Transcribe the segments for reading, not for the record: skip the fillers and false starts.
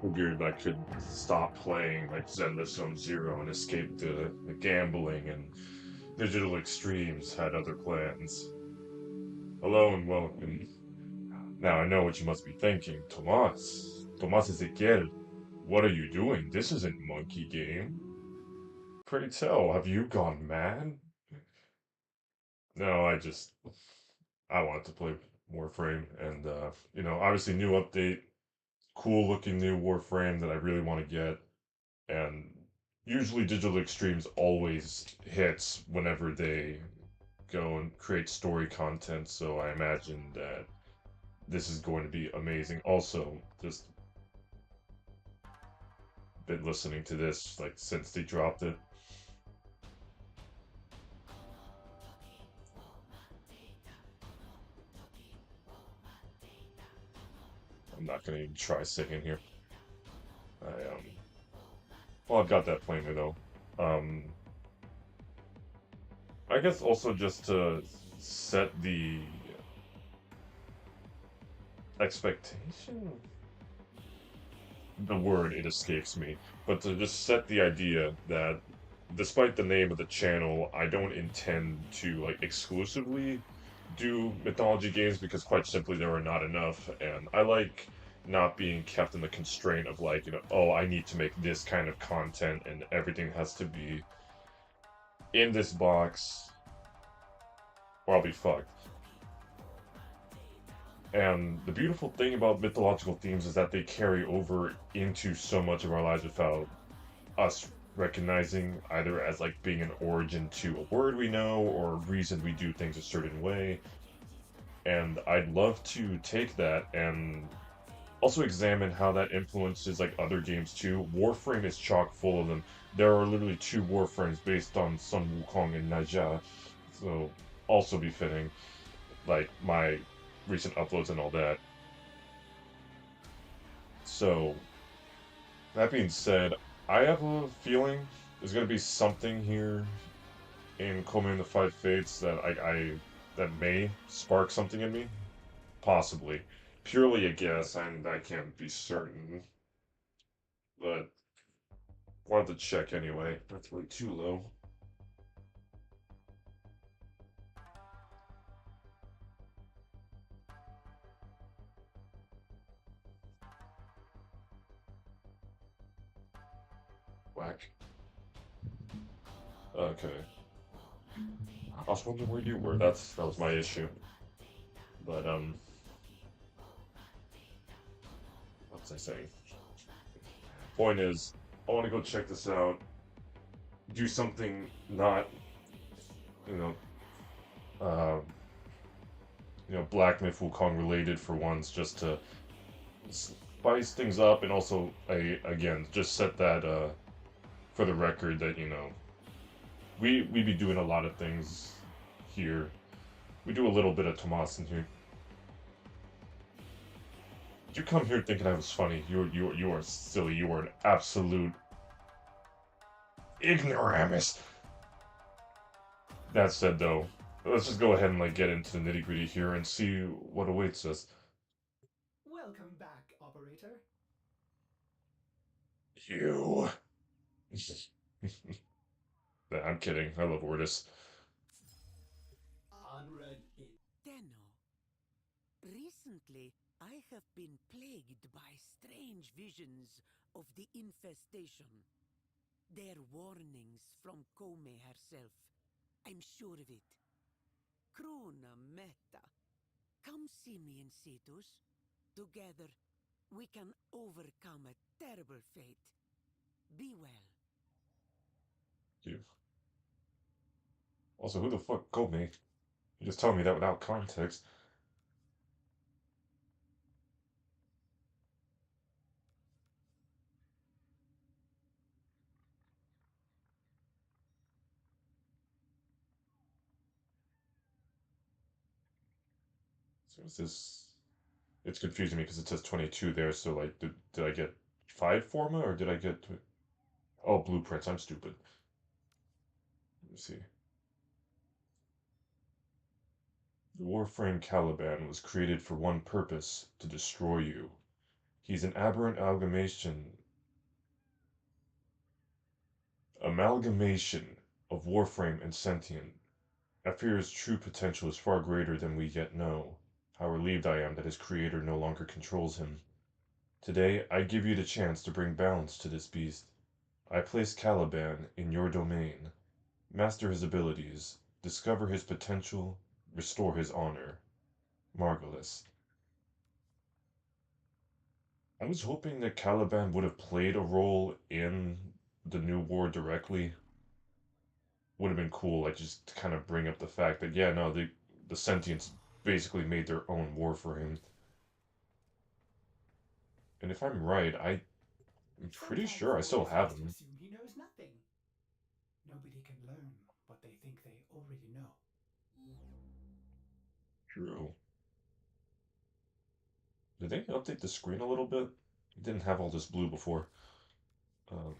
figured I could stop playing like Zenless Zone Zero and escape the gambling and digital extremes, had other plans. Hello and welcome. Now I know what you must be thinking. Tomas Ezequiel, what are you doing? This isn't Monkey Game. Pray tell, have you gone mad? No, I wanted to play Warframe and obviously new update, cool looking new Warframe that I really want to get. And usually Digital Extremes always hits whenever they go and create story content, so I imagine that this is going to be amazing. Also, just been listening to this like since they dropped it. I'm not gonna even try singing here. Well, I've got that playing though. Um, I guess also just to set the expectation. The word, it escapes me, but to just set the idea that despite the name of the channel, I don't intend to like exclusively do mythology games because quite simply there are not enough, and I like not being kept in the constraint of like, oh, I need to make this kind of content and everything has to be in this box or I'll be fucked. And the beautiful thing about mythological themes is that they carry over into so much of our lives without us recognizing either as like being an origin to a word we know or a reason we do things a certain way. And I'd love to take that and also examine how that influences like other games too. Warframe is chock full of them. There are literally two Warframes based on Sun Wukong and Naja, so also befitting like my recent uploads and all that. So that being said, I have a feeling there's gonna be something here in Koumei and the Five Fates that that may spark something in me, possibly. Purely a guess, and I can't be certain, but wanted to check anyway. That's way too low. Whack. Okay. I was wondering where you were. That was my issue. But what was I saying? Point is, I want to go check this out. Do something not, you know, uh, Black Myth Wukong related for once, just to spice things up, and also, again, just set that for the record that we be doing a lot of things here. We do a little bit of Tomas in here. Did you come here thinking I was funny? You are silly. You are an absolute ignoramus. That said, though, let's just go ahead and like get into the nitty gritty here and see what awaits us. Welcome back, operator. You. I'm kidding. I love Ortis. Unread. Tenno, recently I have been plagued by strange visions of the infestation. They're warnings from Koumei herself. I'm sure of it. Kruna Meta. Come see me in Cetus. Together, we can overcome a terrible fate. Be well. You. Also, who the fuck called me? You just tell me that without context. So is this? It's confusing me because it says 22 there. So like, did I get 5 forma or did I get? Oh, blueprints. I'm stupid. Let me see. The Warframe Caliban was created for one purpose: to destroy you. He's an aberrant amalgamation of Warframe and sentient. I fear his true potential is far greater than we yet know. How relieved I am that his creator no longer controls him. Today, I give you the chance to bring balance to this beast. I place Caliban in your domain. Master his abilities, discover his potential, restore his honor. Margulis. I was hoping that Caliban would have played a role in the new war directly. Would have been cool, like just to kind of bring up the fact that yeah, no, the sentients basically made their own Warframe. And if I'm right, I'm pretty Sometimes sure I one still just have has to them. assume he knows nothing. Nobody can learn what they think they already know. True. Did they update the screen a little bit? It didn't have all this blue before. Uh,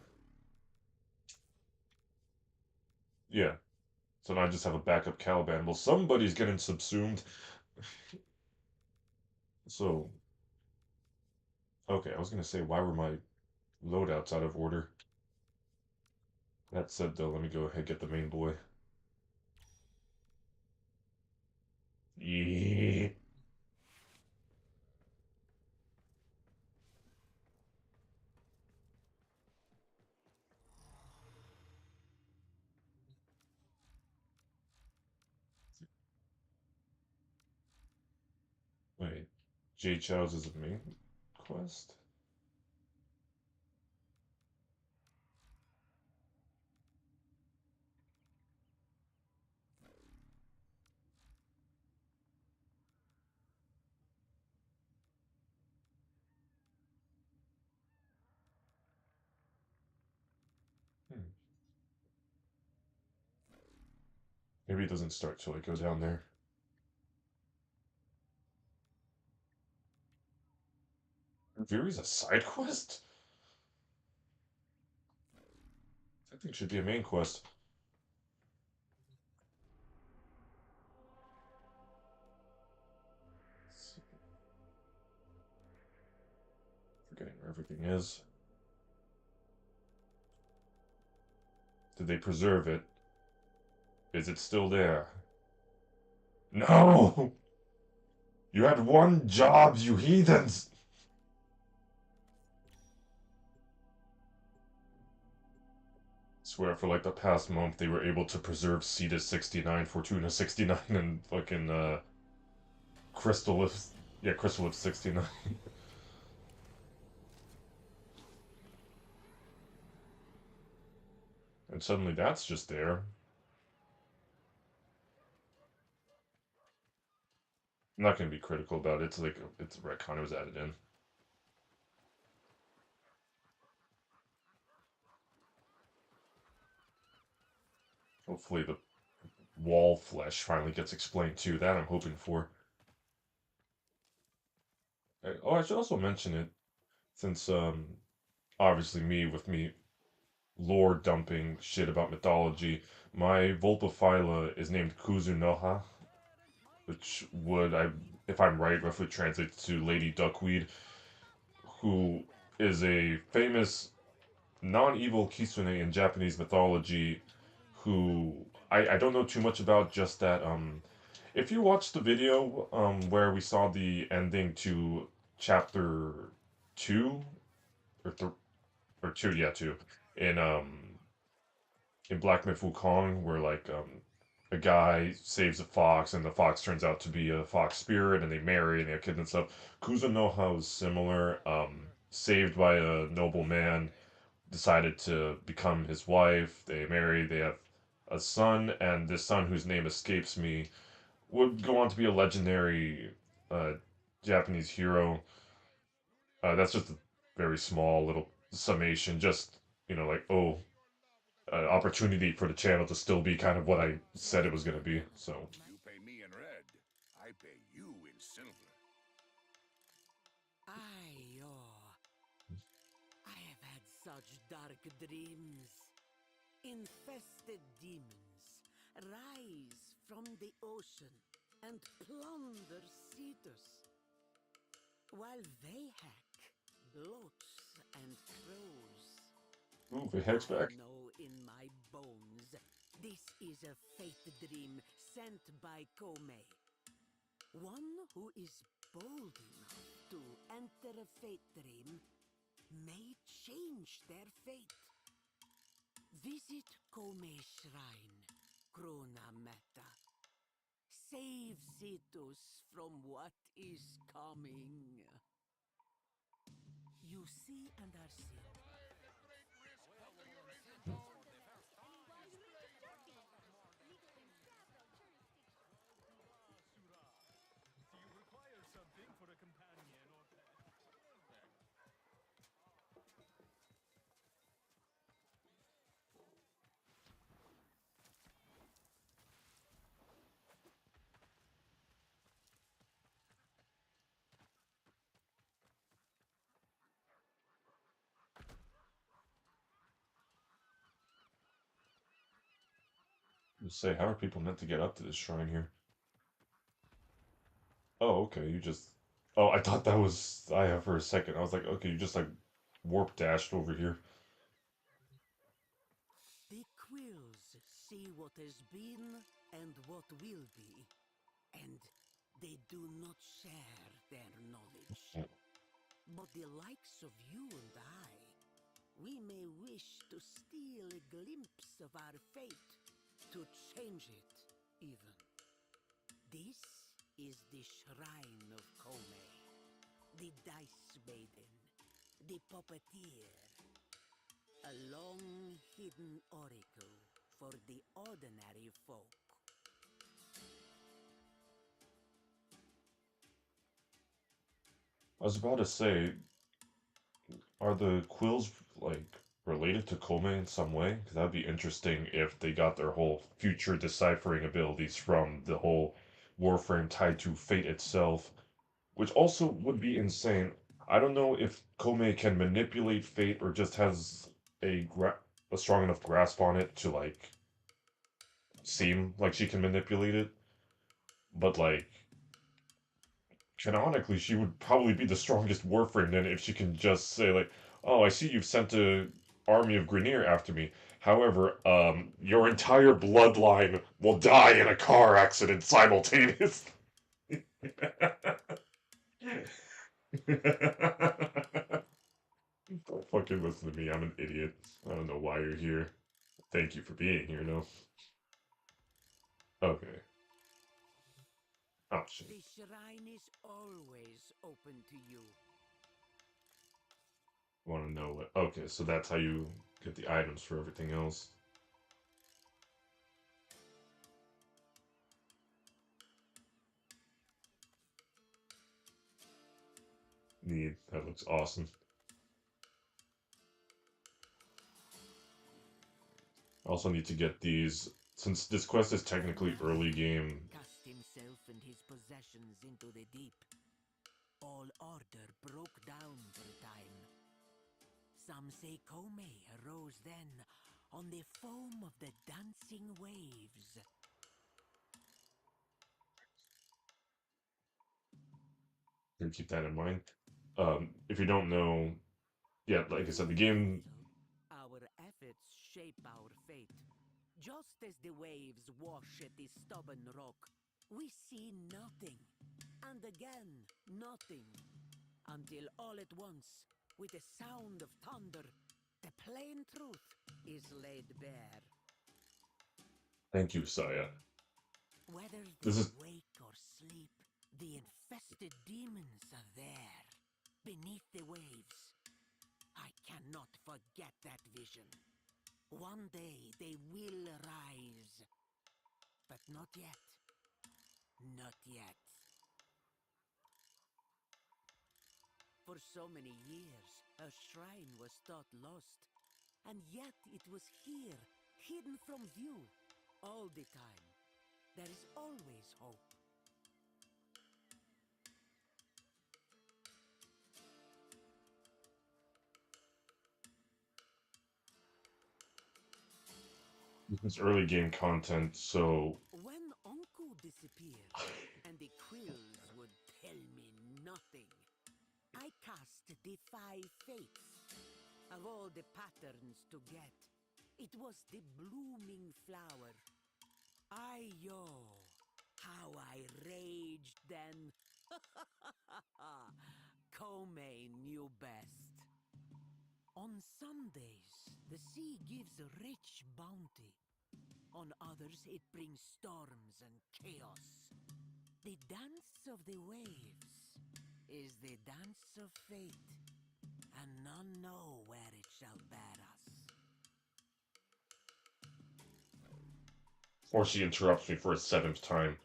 yeah. So now I just have a backup Caliban. Well, somebody's getting subsumed. So, okay, I was gonna say, why were my loadouts out of order? That said, though, let me go ahead and get the main boy. Yeah. Wait, J Chow's is a main quest? Hmm. Maybe it doesn't start till I go down there. Viri's a side quest? That thing should be a main quest. Forgetting where everything is. Did they preserve it? Is it still there? No! You had one job, you heathens! Swear for like the past month they were able to preserve Cetus 69, Fortuna 69, and fucking Crystalith. Yeah, Crystalith 69. And suddenly that's just there. I'm not gonna be critical about it. It's like it's a retcon, it was added in. Hopefully the wall flesh finally gets explained too. That I'm hoping for. Oh, I should also mention it since obviously me lore dumping shit about mythology. My Volpophyla is named Kuzunoha, which would I if I'm right roughly translates to Lady Duckweed, who is a famous non-evil kitsune in Japanese mythology who I don't know too much about, just that if you watch the video where we saw the ending to chapter 2 or or 2, yeah, 2 in Black Myth Wukong, where like a guy saves a fox and the fox turns out to be a fox spirit and they marry and they have kids and stuff. Kuzunoha is similar, saved by a noble man, decided to become his wife. They marry. They have a son, and this son, whose name escapes me, would go on to be a legendary uh, Japanese hero. That's just a very small little summation. Just like opportunity for the channel to still be kind of what I said it was going to be. So You pay me in red, I pay you in silver. Aye, oh, I have had such dark dreams. Infested demons rise from the ocean and plunder Cetus, while they hack lots and crows. Ooh, it heads I back. know in my bones this is a fate dream sent by Koumei. One who is bold enough to enter a fate dream may change their fate. Visit Koumei Shrine, Krona Meta. Save Cetus from what is coming. You see and are seen. Let's say, how are people meant to get up to this shrine here? Oh, okay, you just... Oh, I thought that was Aya for a second. I was like, okay, you just like warp dashed over here. The quills see what has been and what will be, and they do not share their knowledge. But the likes of you and I, we may wish to steal a glimpse of our fate, to change it, even. This is the Shrine of Koumei, the Dice Maiden, the Puppeteer, a long-hidden oracle for the ordinary folk. I was about to say, are the quills like related to Koumei in some way? Because that'd be interesting if they got their whole future deciphering abilities from the whole Warframe tied to fate itself, which also would be insane. I don't know if Koumei can manipulate fate or just has a strong enough grasp on it to like seem like she can manipulate it, but like canonically, she would probably be the strongest Warframe then if she can just say like, "Oh, I see you've sent a army of Grineer after me. However, your entire bloodline will die in a car accident simultaneously." Don't fucking listen to me. I'm an idiot. I don't know why you're here. Thank you for being here, no? Okay. Oh, shit. The shrine is always open to you. Want to know what... Okay, so that's how you get the items for everything else. Neat. That looks awesome. Also need to get these... Since this quest is technically early game... Cast himself and his possessions into the deep. All order broke down for a time. Some say Koumei arose then on the foam of the dancing waves. Gonna keep that in mind. If you don't know... Yeah, like I said, the game... Our efforts shape our fate. Just as the waves wash at the stubborn rock, we see nothing. And again, nothing. Until all at once, with the sound of thunder, the plain truth is laid bare. Thank you, Saya. Whether This they is... wake or sleep, the infested demons are there, beneath the waves. I cannot forget that vision. One day they will rise. But not yet. Not yet. For so many years, a shrine was thought lost. And yet it was here, hidden from view, all the time. There is always hope. This is early game content, so... When Uncle disappeared, and the quills would tell me nothing, I cast defy fate. Of all the patterns to get, it was the blooming flower. Ayo, how I raged then. Koumei knew best. On some days, the sea gives a rich bounty. On others, it brings storms and chaos. The dance of the waves is the dance of fate, and none know where it shall bear us. Or she interrupts me for a seventh time.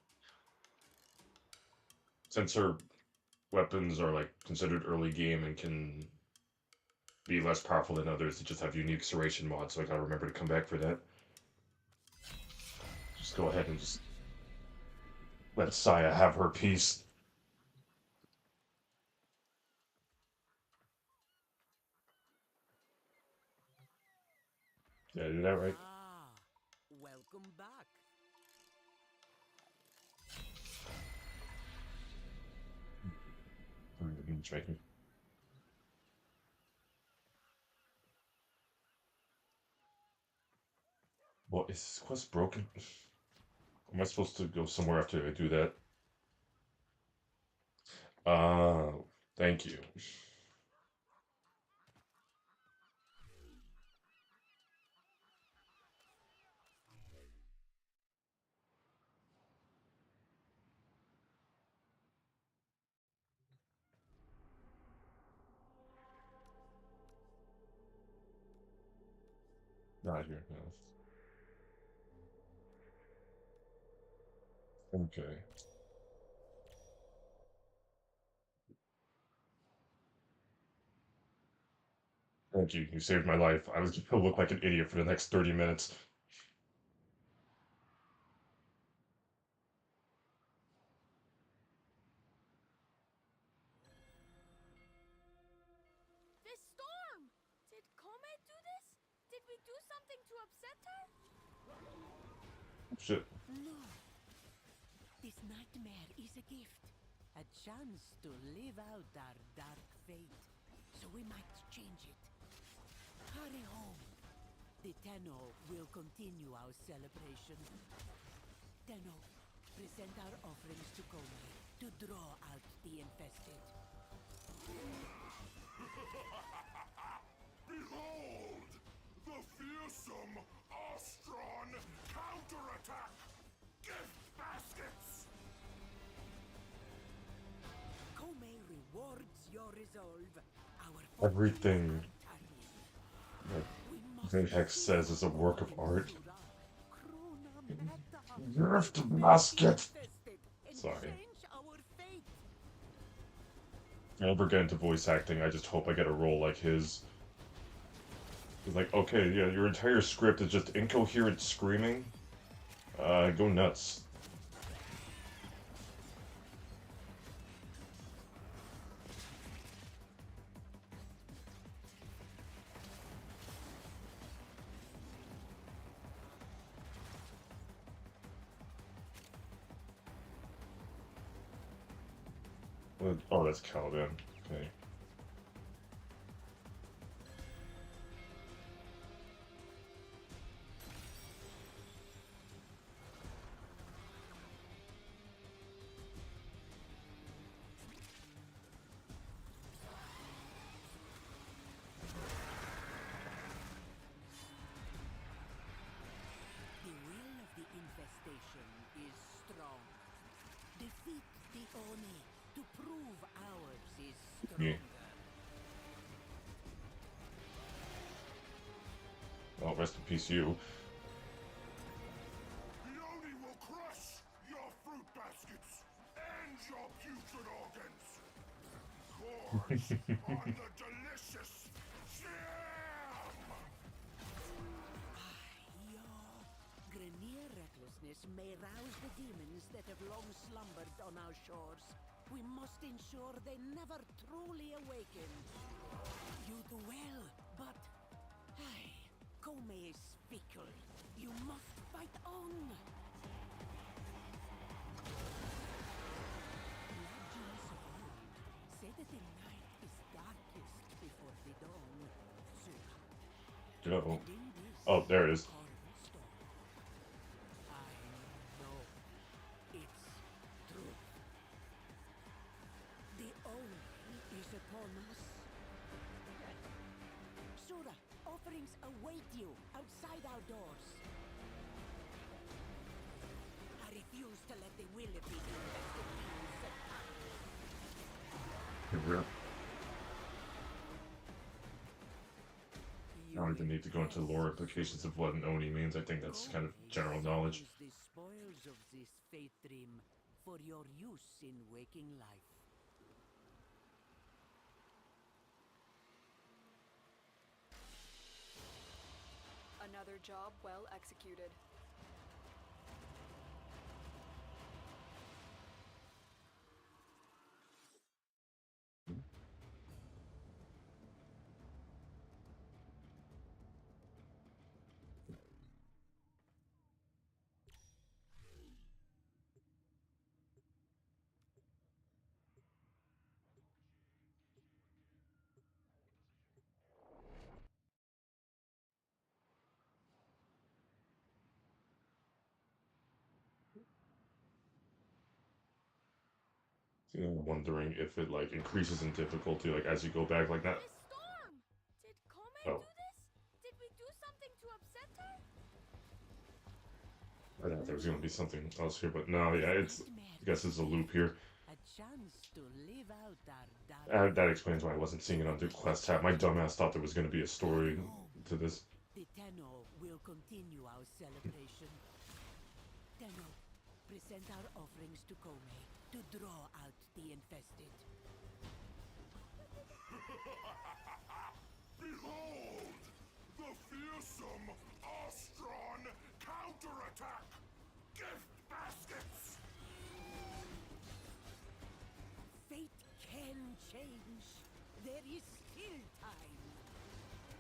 Since her weapons are like considered early game and can be less powerful than others, they just have unique serration mods, so I gotta remember to come back for that. Just go ahead and just let Saya have her piece. Did I do that right? Ah, welcome back. Matchmaking. Well, is this quest broken? Am I supposed to go somewhere after I do that? Thank you. Not here, no. Okay. Thank you. You saved my life. I was gonna look like an idiot for the next 30 minutes. This storm! Did Koumei do this? Did we do something to upset her? Shit. No. This nightmare is a gift. A chance to live out our dark fate. So we might change it. Hurry home. The Tenno will continue our celebration. Tenno, present our offerings to Koumei to draw out the infested. Behold! The fearsome Ostron counterattack! Gift baskets! Koumei rewards your resolve. Our Everything fortunes are that we must Vinhex says is a work of art. Krona Gift basket! infested and Sorry. change our fate. I never get into voice acting, I just hope I get a role like his. He's like, okay, yeah, your entire script is just incoherent screaming. Go nuts. Oh, that's Caliban. Okay. The will of the infestation is strong. Defeat the Oni to prove ours is Yeah. stronger. Well, rest in peace, you. The Oni will crush your fruit baskets and your putrid organs! Gorge on the delicious jam! Your Grenier recklessness may rouse the demons that have long slumbered on our shores. We must ensure they never truly awaken. You do well, but Koumei is fickle. You must fight on. Legends of old say that the night is darkest go. And in this Oh, there it is. horrible storm, I know it's true. The only is upon us. Sura, offerings await you outside our doors. I refuse to let the will of the infested beings succumb. I don't even need to go into lore implications of what an Oni means. I think that's kind of general knowledge. The spoils of this fate dream for your use in waking life. Another job well executed. You know, wondering if it like increases in difficulty, like as you go back, like that. Miss Storm! Did Koumei Oh. do this? Did we do something to upset her? I thought there was gonna be something else here, but no, yeah, it's. I guess it's a loop here. A chance to live out our dark That explains why I wasn't seeing it on the quest tab. My dumbass thought there was gonna be a story to this. The Tenno will continue our celebration. Tenno, present our offerings to Koumei to draw out the infested. Behold! The fearsome Ostron counterattack! Gift baskets! Fate can change. There is still time.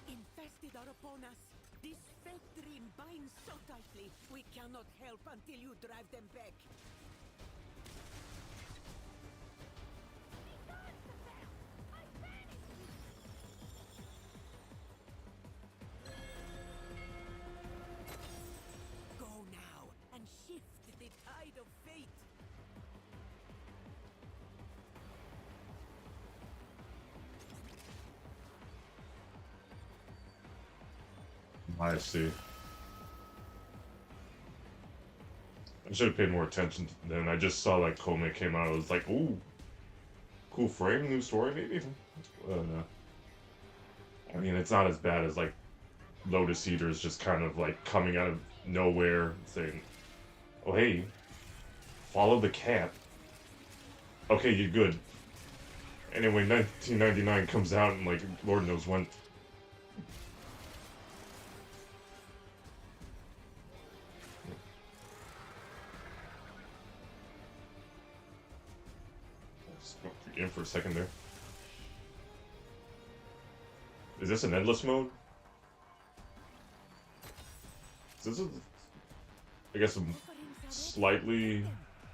Infested are upon us. This fate dream binds so tightly, we cannot help until you drive them back. Go now and shift the tide of fate. I see. I should have paid more attention then. I just saw like Koumei came out. I was like, ooh, cool frame, new story maybe. No. I mean, it's not as bad as like Lotus Eaters just kind of like coming out of nowhere saying, "Oh hey, follow the cat." Okay, you're good. Anyway, 1999 comes out and like Lord knows when. In for a second there. Is this an endless mode? This is, I guess, a slightly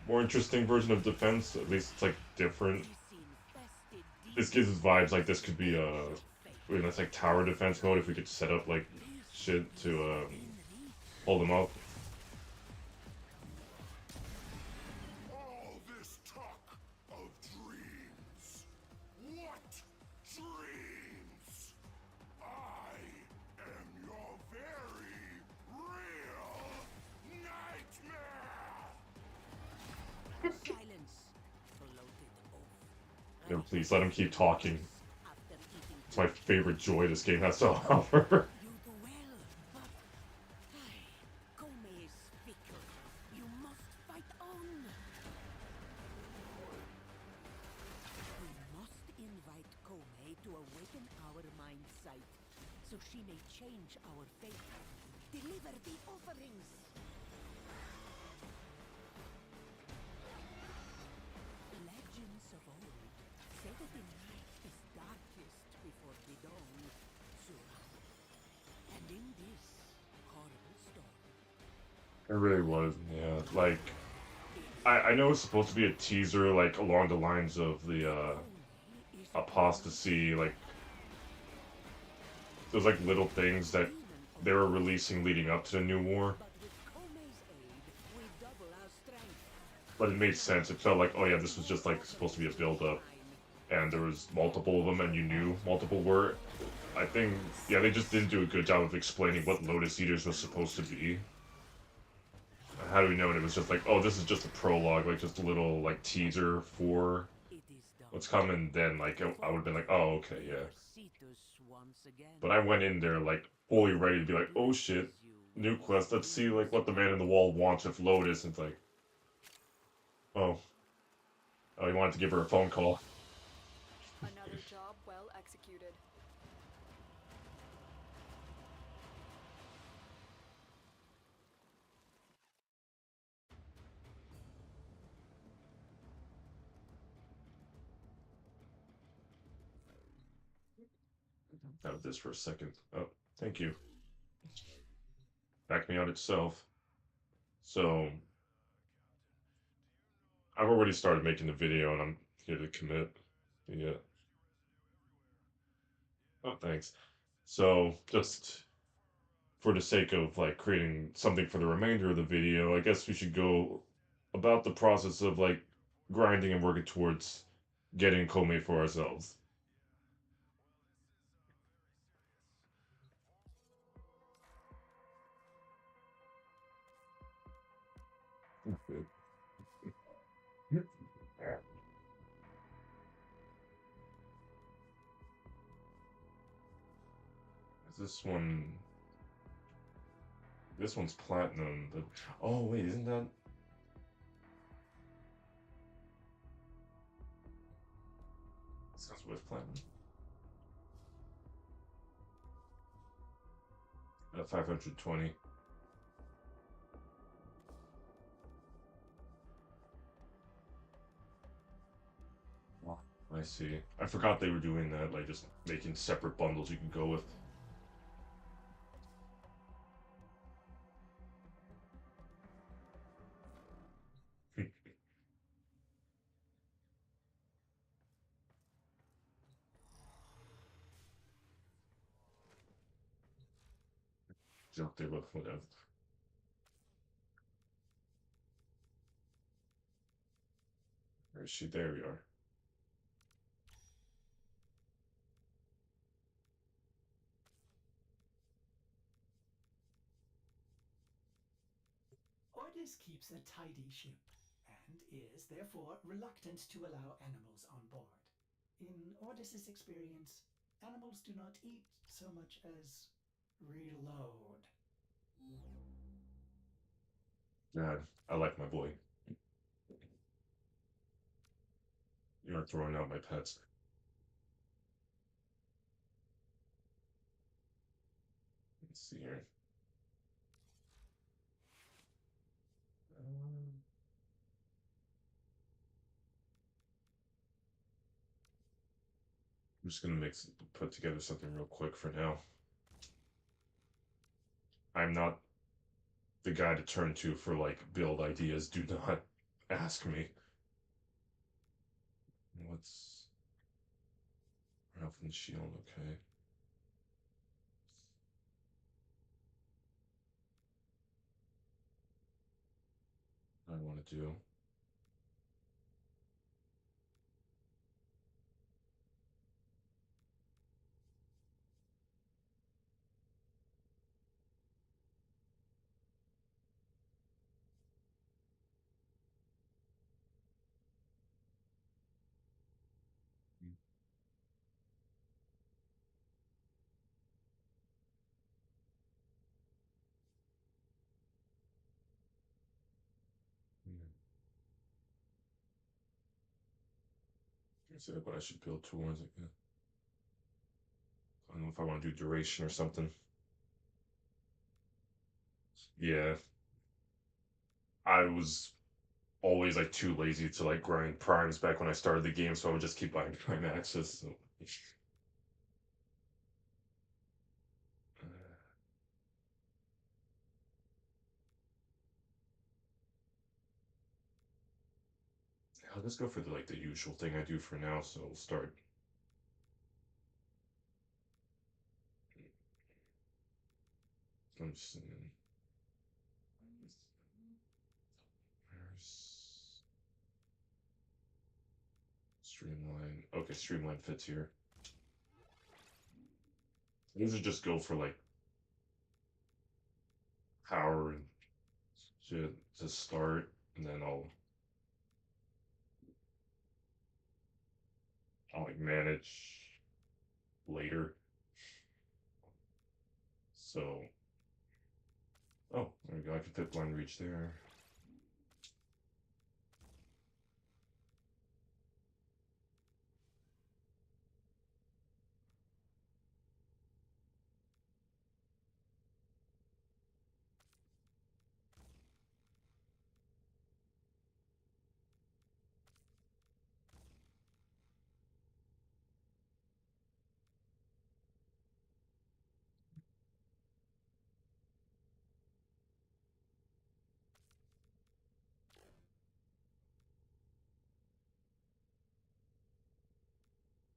more interesting version of defense. At least it's like different. This gives us vibes like this could be a, that's like tower defense mode if we could set up like shit to hold them up. All this talk of dreams. What dreams? I am your very real nightmare! Silence. Floated off. No, please let him keep talking. After eating It's my favorite joy this game has to offer. you do well, but Koumei is fickle. You must fight on. We must invite Koumei to awaken our mind sight, so she may change our fate. Deliver the offerings. Legends of old say that the night is darkest before the dawn, Sura. And in this horrible storm, It really was, yeah. Like, I know it's supposed to be a teaser, like along the lines of the Koumei is apostasy. Like, there's like little things that they were releasing leading up to the new war. But with Koumei's aid, we double our strength. But it made sense. It felt like, oh yeah, this was just like supposed to be a build up, and there was multiple of them, and you knew multiple were. I think, yeah, they just didn't do a good job of explaining what Lotus Eaters was supposed to be. How do we know it? It was just like, oh, this is just a prologue, like just a little like teaser for It is done. what's coming. Then like I would have been like, oh, okay, yeah. Cetus once again. But I went in there like fully ready to be like, oh shit, new quest. Let's see like what the man in the wall wants with Lotus. And it's like, oh, oh, he wanted to give her a phone call. Another job well executed. Out of this for a second. Oh, thank you. Back me out itself. So I've already started making the video, and I'm here to commit. Yeah. Oh, thanks. So just for the sake of like creating something for the remainder of the video, I guess we should go about the process of like grinding and working towards getting Koumei for ourselves. Okay. Is this one? This one's platinum. But oh wait, isn't that? Sounds with platinum. 520. Wow. I see. I forgot they were doing that, like just making separate bundles you can go with. Jump there, but whatever. Where is she? There we are. Ordis keeps a tidy ship, and is therefore reluctant to allow animals on board. In Ordis's experience, animals do not eat so much as reload. God, I like my boy. You are throwing out my pets. Let's see here. I'm just gonna put together something real quick for now. I'm not the guy to turn to for like build ideas. Do not ask me. What's Ralph and Shield? Okay. I want to do. Hmm. Is that what I should build towards it? Yeah. I don't know if I want to do duration or something. Yeah, I was always like too lazy to like grind primes back when I started the game, so I would just keep buying prime access. So. I'll just go for the like the usual thing I do for now. So we'll start. I'm seeing. Where's Streamline? Okay, Streamline fits here. I usually just go for like power and shit to start, and then I'll like manage later. So, oh, there we go. I can fit blind reach there.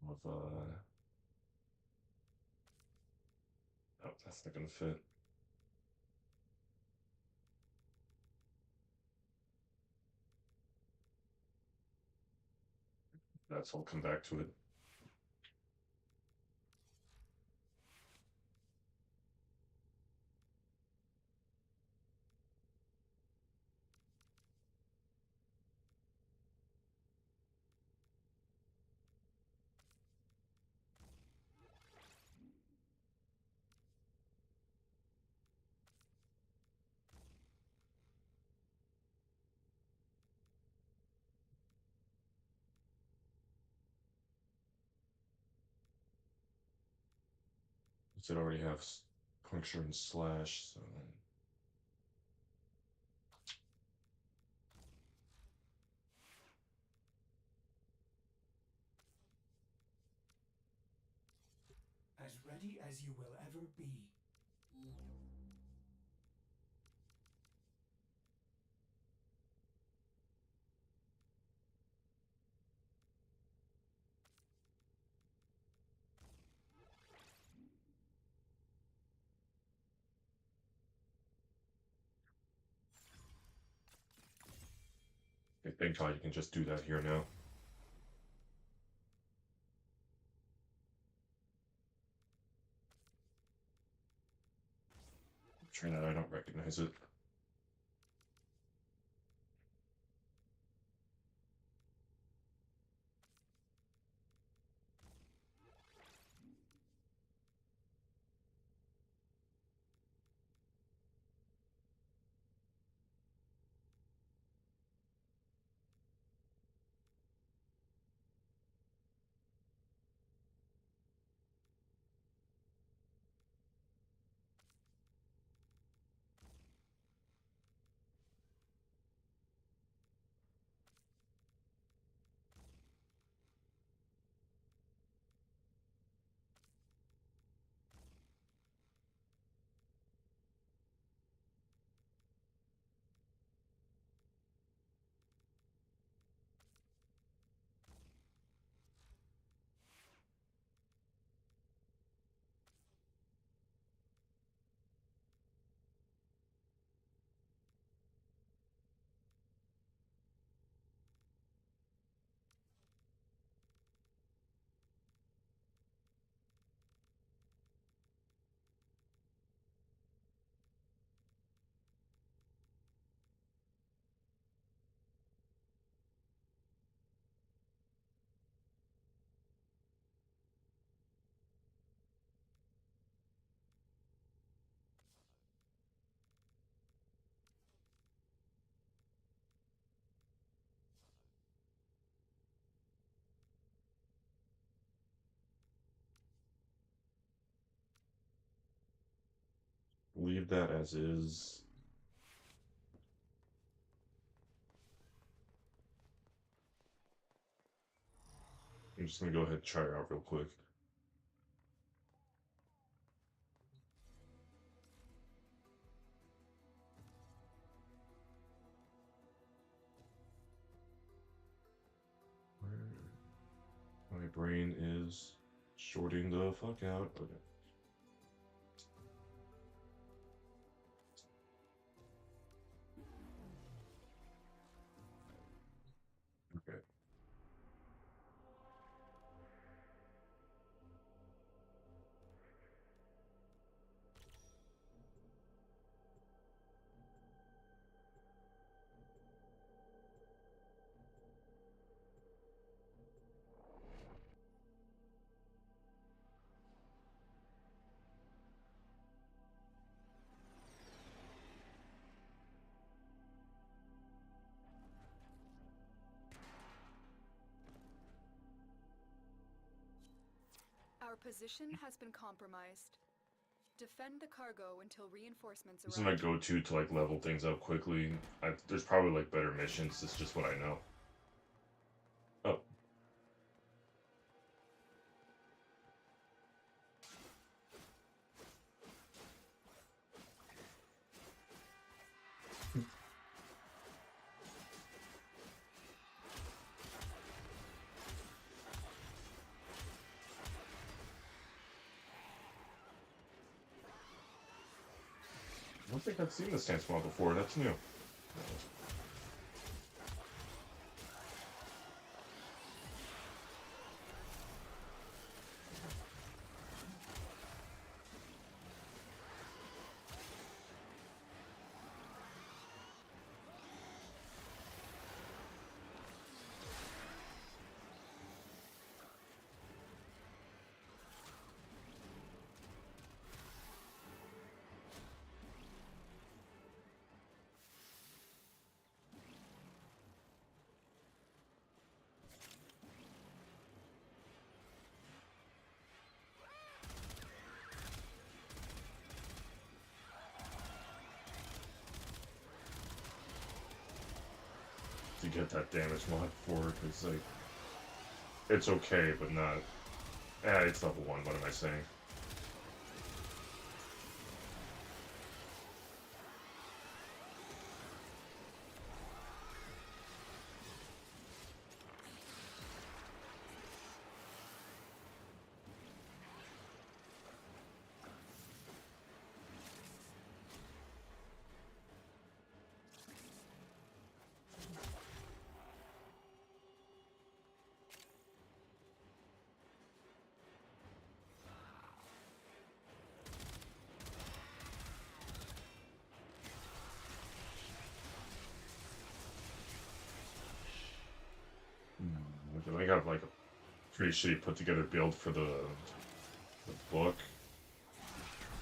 With oh, that's not gonna fit. That's I'll come back to it. It already have puncture and slash, so As ready as you will ever be. I think you can just do that here now. Try that, I don't recognize it. Leave that as is. I'm just gonna go ahead and try her out real quick. My brain is shorting the fuck out. Okay. Our position has been compromised. Defend the cargo until reinforcements This is arrive. my go-to to like level things up quickly. There's probably like better missions. It's just what I know. Oh. I don't think I've seen this stance model before. That's new. To get that damage mod for it, it's like it's okay, but not. It's level 1. What am I saying? I got like a pretty shitty put together build for the book.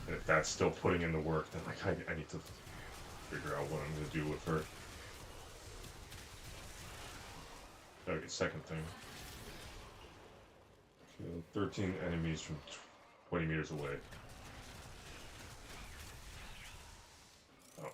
And if that's still putting in the work, then like I need to figure out what I'm gonna do with her. Okay, second thing. Kill 13 enemies from 20 meters away. Oh.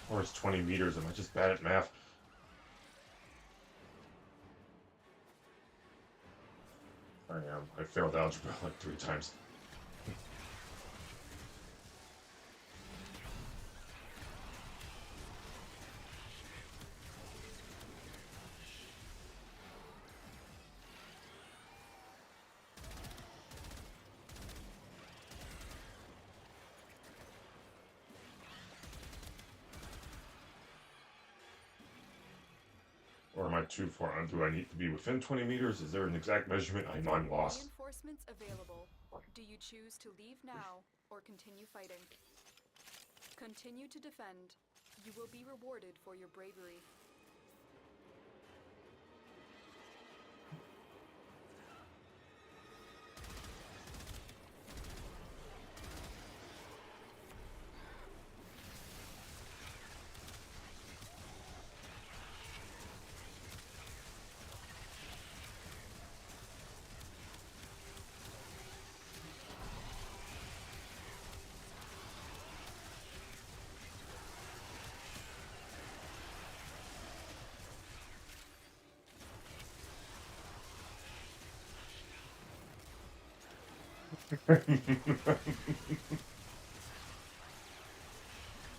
Or it's 20 meters. Am I just bad at math? I am. I failed algebra like 3 times. Or am I too far? Do I need to be within 20 meters? Is there an exact measurement? I'm lost. Reinforcements available. Do you choose to leave now or continue fighting? Continue to defend. You will be rewarded for your bravery.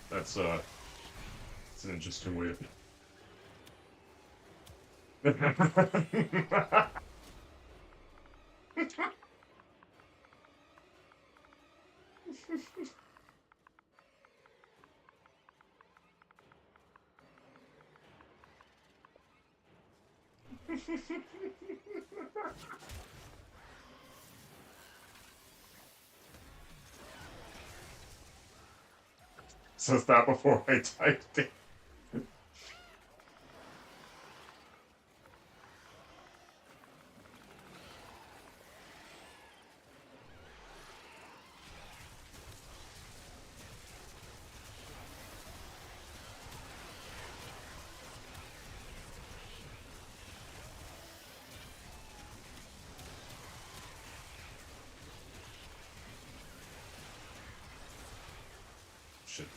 That's it's an interesting way of says that before I typed it. Shit.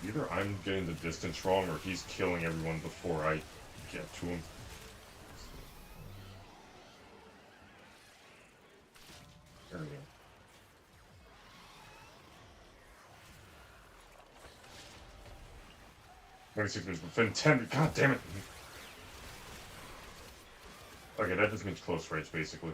Either I'm getting the distance wrong or he's killing everyone before I get to him. There we go. Within 10. God damn it! Okay, that just means close range, basically.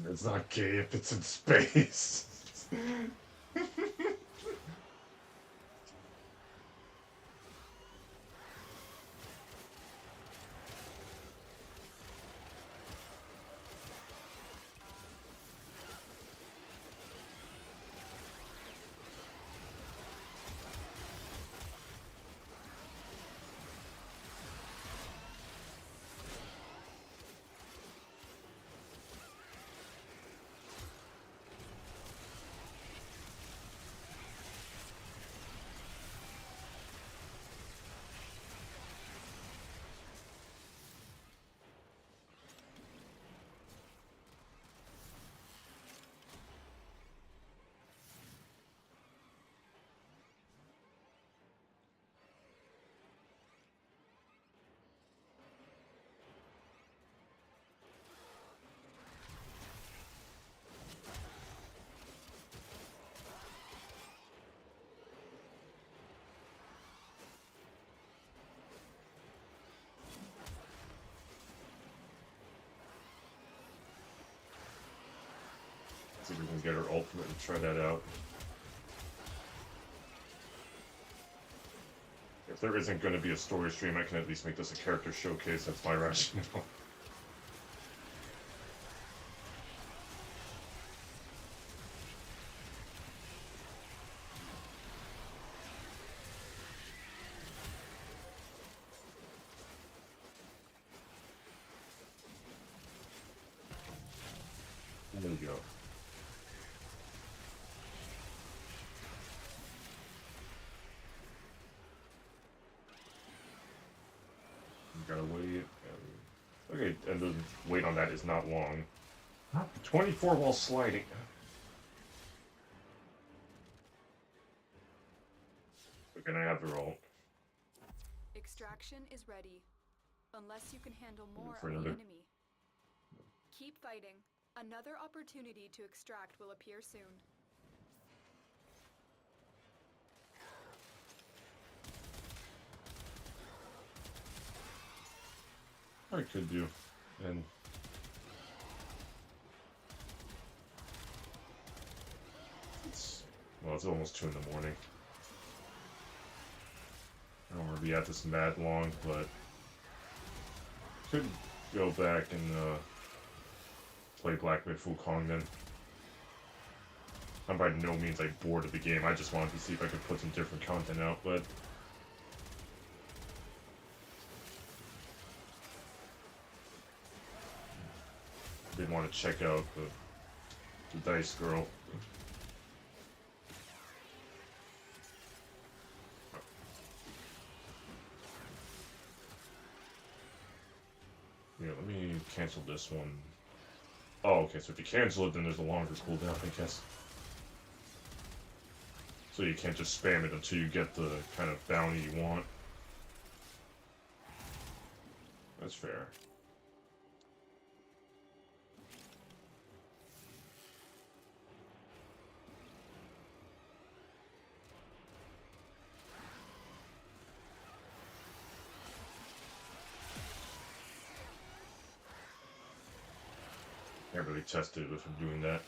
It's not gay if it's in space. See if we can get her ultimate and try that out. If there isn't going to be a story stream, I can at least make this a character showcase. That's my rationale. There we go. You gotta wait. Okay, and the wait on that is not long. 24 while sliding. But can I have the roll? Extraction is ready. Unless you can handle more For of the another. enemy. Keep fighting. Another opportunity to extract will appear soon. I could do. And it's almost 2 in the morning. I don't want to be at this mad long, but could go back and play Black Myth Wukong then. I'm by no means like bored of the game. I just wanted to see if I could put some different content out, but didn't want to check out the Dice Girl. Yeah, let me cancel this one. Oh, okay, so if you cancel it, then there's a longer cooldown, I guess. So you can't just spam it until you get the kind of bounty you want. That's fair. Can't really test it if I'm doing that.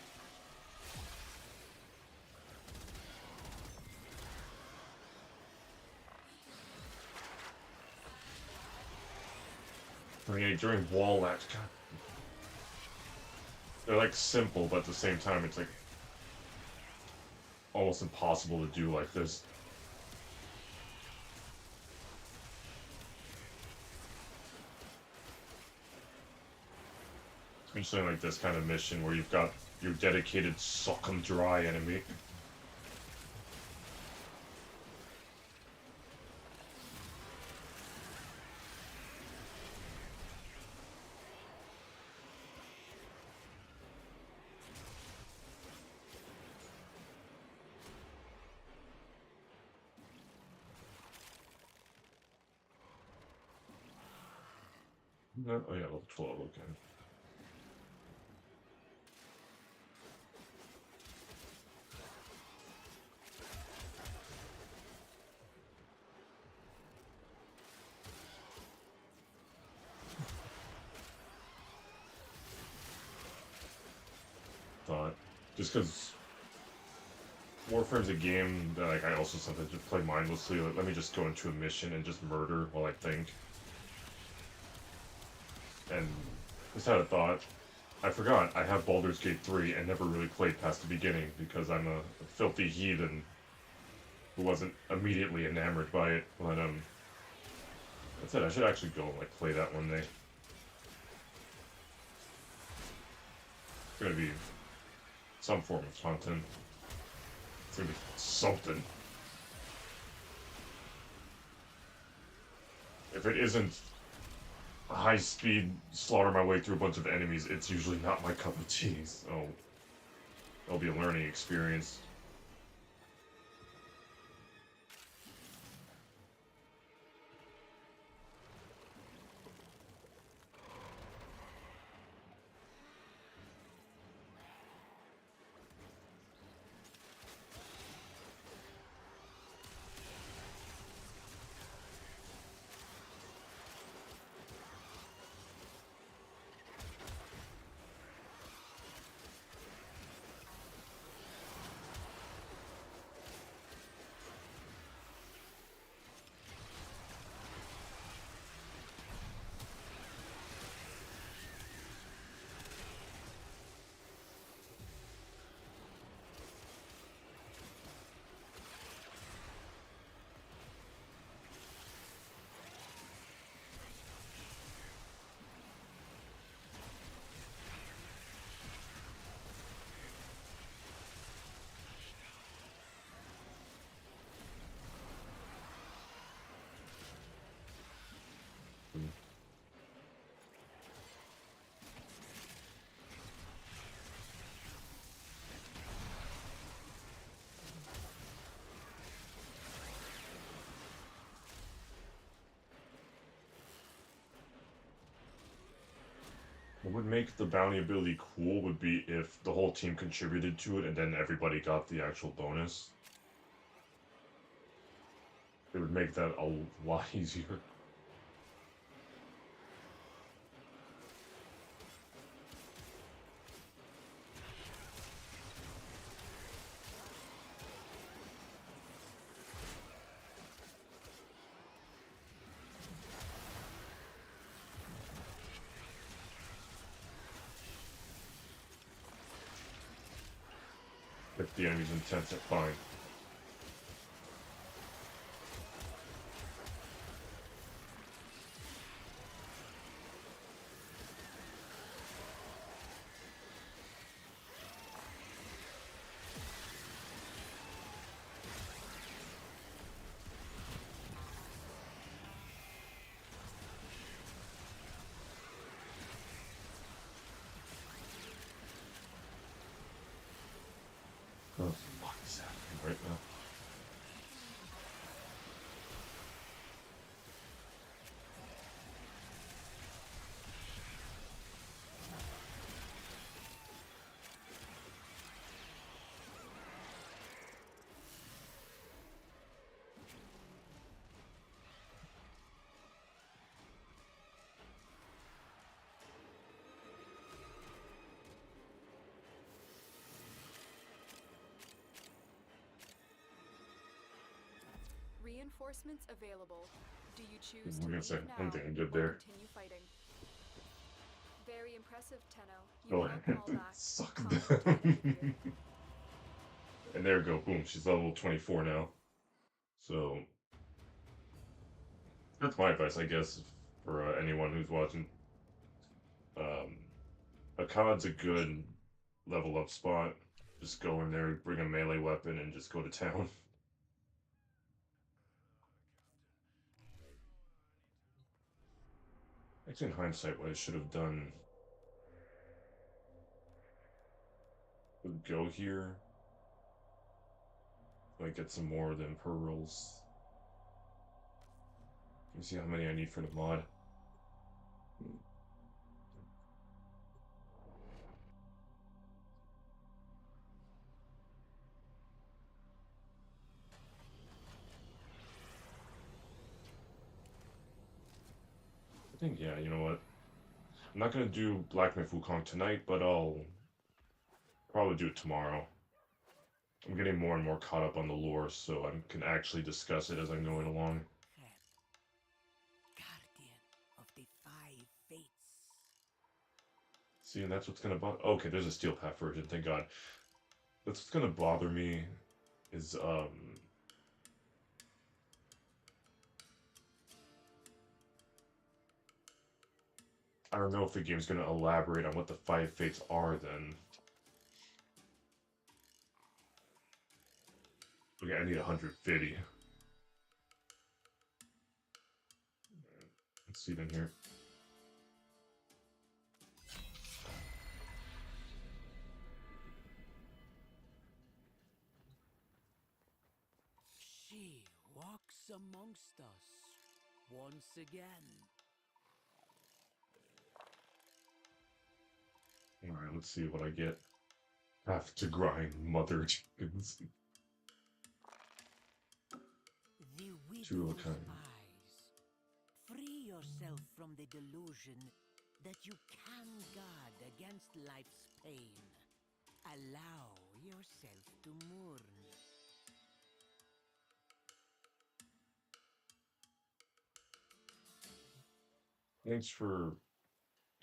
I mean, during wall laps, God, they're like simple, but at the same time, it's like almost impossible to do like this. Especially like this kind of mission where you've got your dedicated suck 'em dry enemy. Oh yeah, level 12, okay. Thought, just because Warframe's a game that like, I also sometimes just play mindlessly. Like, let me just go into a mission and just murder while I think. And just had a thought. I forgot I have Baldur's Gate 3 and never really played past the beginning because I'm a filthy heathen who wasn't immediately enamored by it. But that's it. I should actually go and like play that one day. It's gonna be some form of content. It's gonna be something. If it isn't high speed slaughter my way through a bunch of enemies, it's usually not my cup of tea, so it'll be a learning experience. What would make the bounty ability cool would be if the whole team contributed to it and then everybody got the actual bonus. It would make that a lot easier. If the enemy's intense, fine. What the fuck is happening right now? Reinforcements available. Do you choose I'm to gonna leave say now one thing I did or there. continue fighting? Very impressive, Tenno. You Oh, I won't have fall to back. suck Come, them. get out of here. And there we go. Boom. She's level 24 now. So that's my advice, I guess, for anyone who's watching. Um, a COD's a good level up spot. Just go in there, bring a melee weapon, and just go to town. Actually, in hindsight, what I should have done would go here. Like, get some more of them pearls. Let me see how many I need for the mod. I think, yeah, you know what? I'm not gonna do Black Myth Wukong tonight, but I'll probably do it tomorrow. I'm getting more and more caught up on the lore, so I can actually discuss it as I'm going along. Guardian of the five fates. See, and that's what's gonna bother. Okay, there's a Steel Path version, thank God. That's what's gonna bother me is I don't know if the game's gonna elaborate on what the five fates are then. Okay, I need 150. Let's see it in here. She walks amongst us once again. Alright, let's see what I get. Have to grind mother chickens. The Two of a widow's kind. eyes. Free yourself from the delusion that you can guard against life's pain. Allow yourself to mourn. Thanks for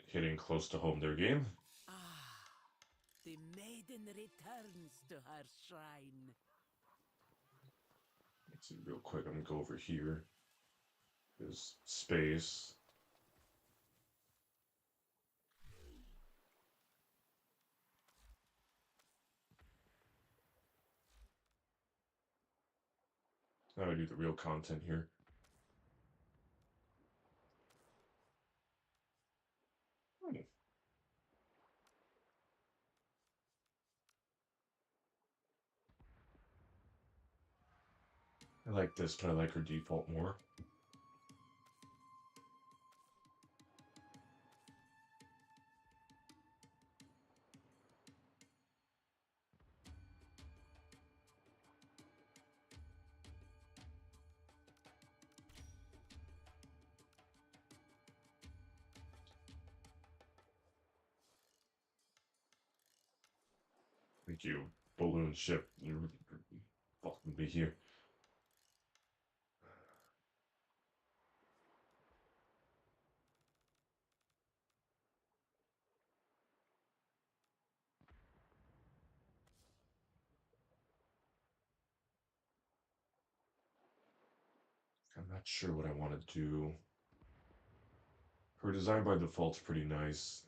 hitting close to home there, game. Ah, the maiden returns to her shrine. Let's see real quick. I'm gonna go over here. There's space. Now I do the real content here. I like this, but I like her default more. Thank you, balloon ship. You're fucking be here. Not sure what I want to do. Her design by default's pretty nice.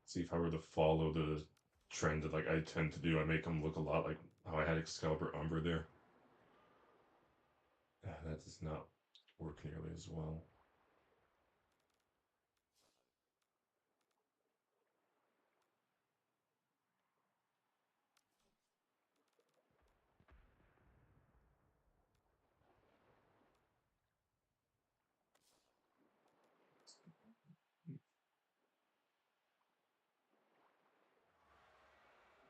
See, if I were to follow the trend that like I tend to do, I make them look a lot like how I had Excalibur Umbra there. That does not work nearly as well.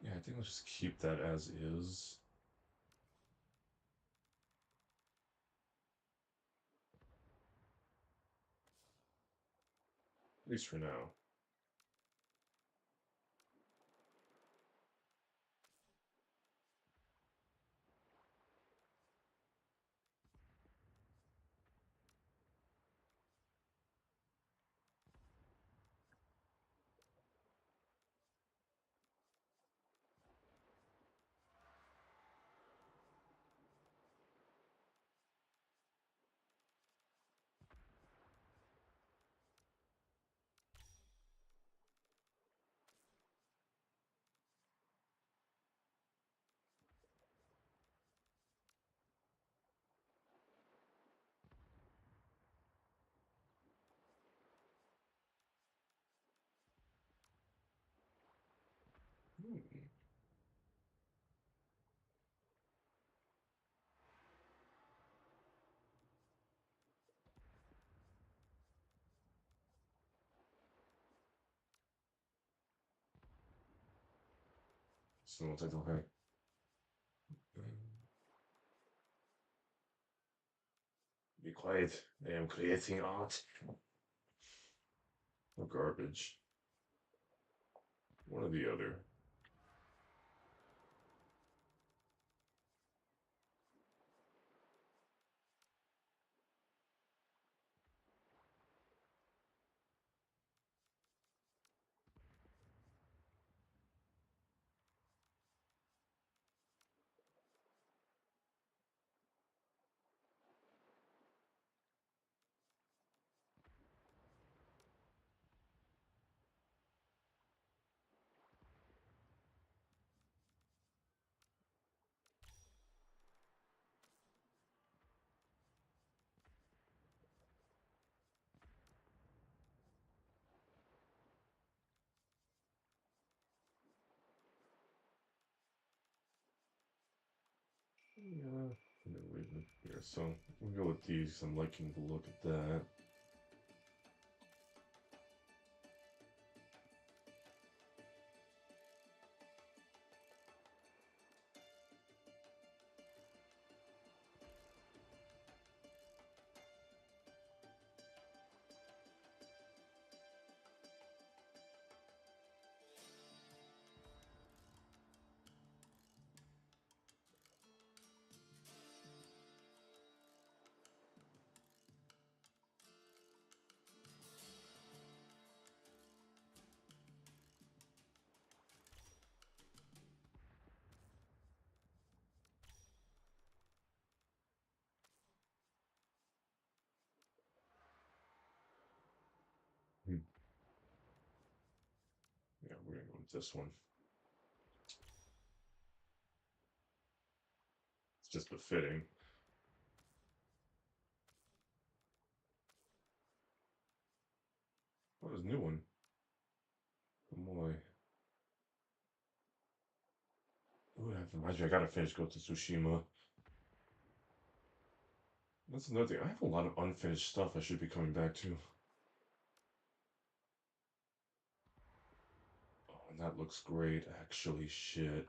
Yeah, I think I'll just keep that as is. At least for now. Hmm. So once I don't have. Be quiet. I am creating art. No garbage. One or the other. Yeah, leave it here. So we'll go with these. I'm liking the look at that. Hmm. Yeah, we're gonna go with this one. It's just befitting. Oh, there's a new one. Koumei. Ooh, Mind you, I gotta finish Go to Tsushima. That's another thing. I have a lot of unfinished stuff I should be coming back to. Oh, and that looks great, actually. Shit.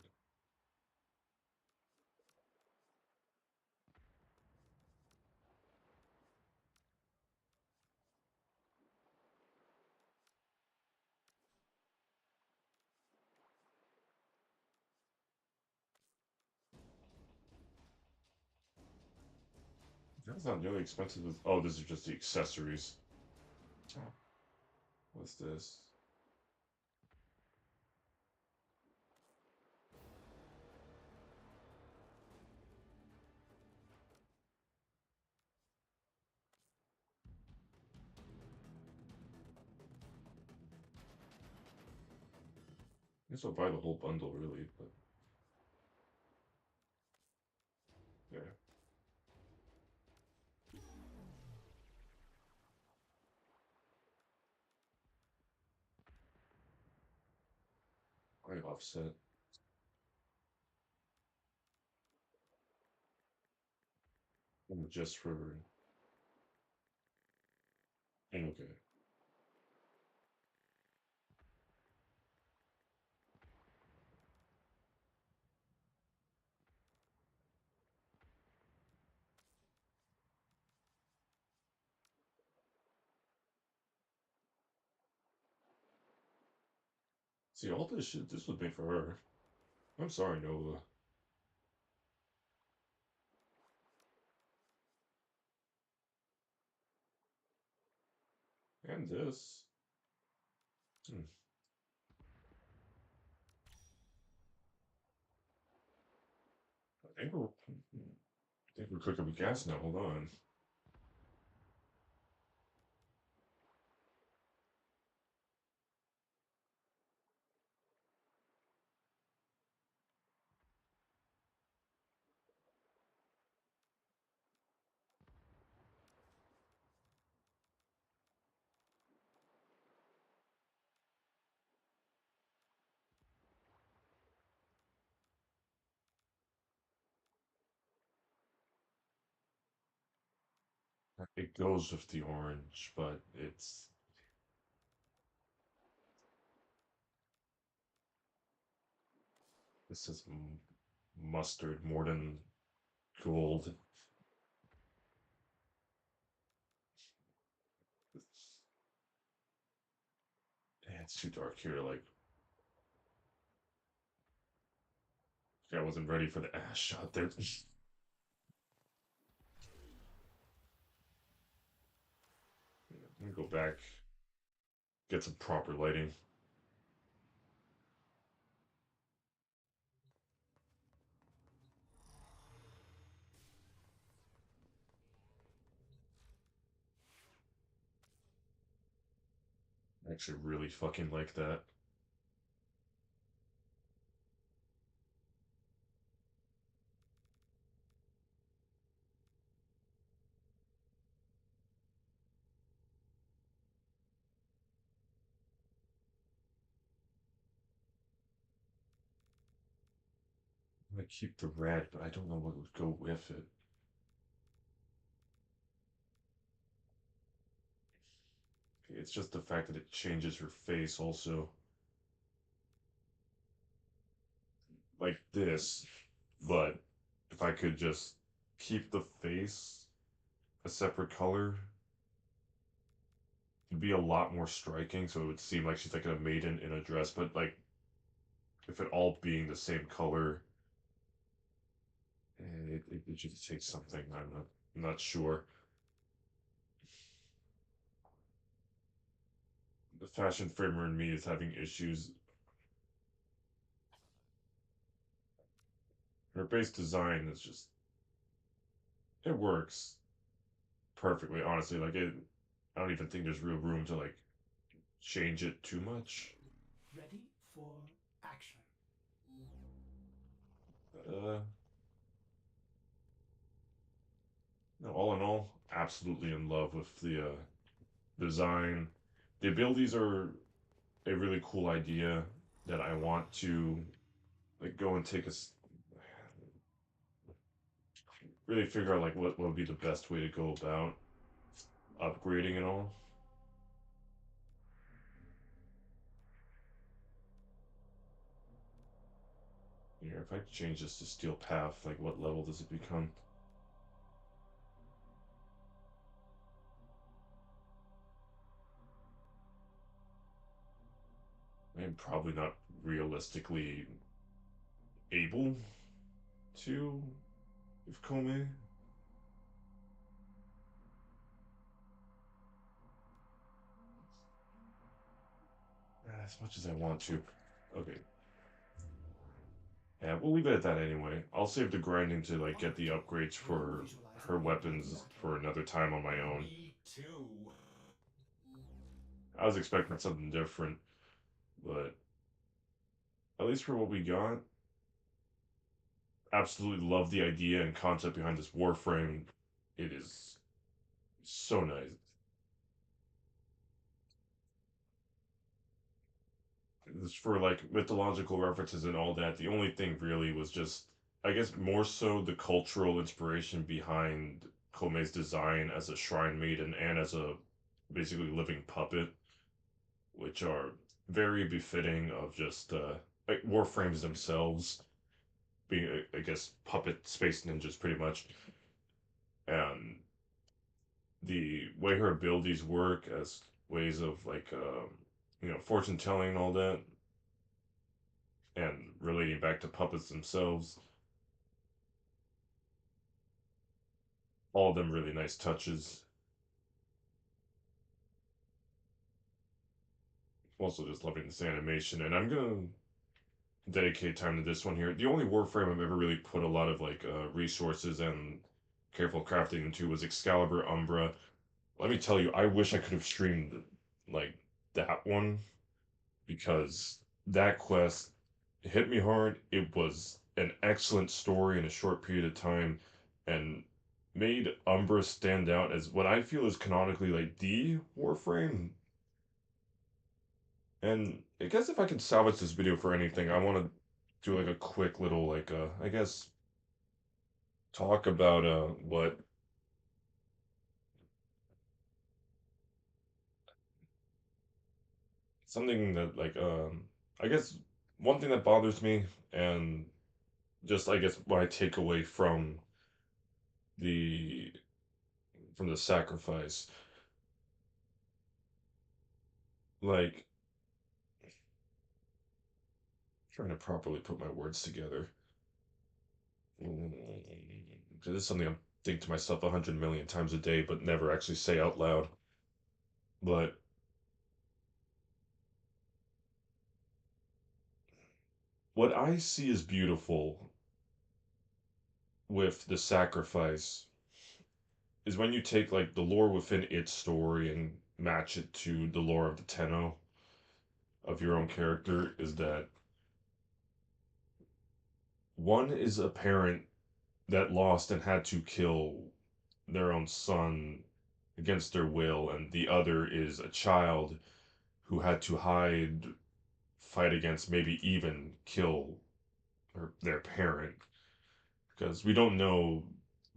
That's not nearly expensive as. Oh, this is just the accessories. What's this? I guess I'll buy the whole bundle, really, but. Yeah. I offset. Just for. Okay. See, all this shit, this was made for her. I'm sorry, Nova. And this. Hmm. I think we're cooking with gas now. Hold on. It goes with the orange, but it's. This is mustard more than gold. Yeah, it's too dark here. Like, I wasn't ready for the ash shot there. Let me go back, get some proper lighting. I actually really fucking like that. I'm gonna keep the red, but I don't know what would go with it. It's just the fact that it changes her face also. Like this, but if I could just keep the face a separate color, it'd be a lot more striking, so it would seem like she's like a maiden in a dress, but like if it all being the same color, it should take something. I'm not sure. The fashion framer in me is having issues. Her base design is just it works perfectly, honestly. Like it I don't even think there's real room to like change it too much. Ready for action. Uh no, all in all, absolutely in love with the design. The abilities are a really cool idea that I want to like go and take really figure out like what would be the best way to go about upgrading it all. Here, if I change this to steel path, like what level does it become? I'm probably not realistically able to with Koumei. As much as I want to. Okay. Yeah, we'll leave it at that anyway. I'll save the grinding to like get the upgrades for her weapons for another time on my own. Me too. I was expecting something different, but at least for what we got, absolutely love the idea and concept behind this Warframe. It is so nice. This for like mythological references and all that. The only thing really was just, I guess, more so the cultural inspiration behind Koumei's design as a shrine maiden and as a basically living puppet, which are very befitting of just like Warframes themselves being, I guess, puppet space ninjas pretty much. And the way her abilities work as ways of like fortune telling and all that, and relating back to puppets themselves, all of them really nice touches. Also just loving this animation, and I'm gonna dedicate time to this one here. The only Warframe I've ever really put a lot of like resources and careful crafting into was Excalibur Umbra. Let me tell you, I wish I could have streamed like that one, because that quest hit me hard. It was an excellent story in a short period of time, and made Umbra stand out as what I feel is canonically like the Warframe. And I guess if I can salvage this video for anything, I want to do like a quick little like I guess talk about what something that like I guess one thing that bothers me, and just I guess what I take away the from the sacrifice. Like, trying to properly put my words together. This is something I think to myself 100 million times a day, but never actually say out loud. But what I see as beautiful with the sacrifice is when you take like the lore within its story and match it to the lore of the Tenno of your own character, is that one is a parent that lost and had to kill their own son against their will, and the other is a child who had to hide, fight against, maybe even kill their parent. Because we don't know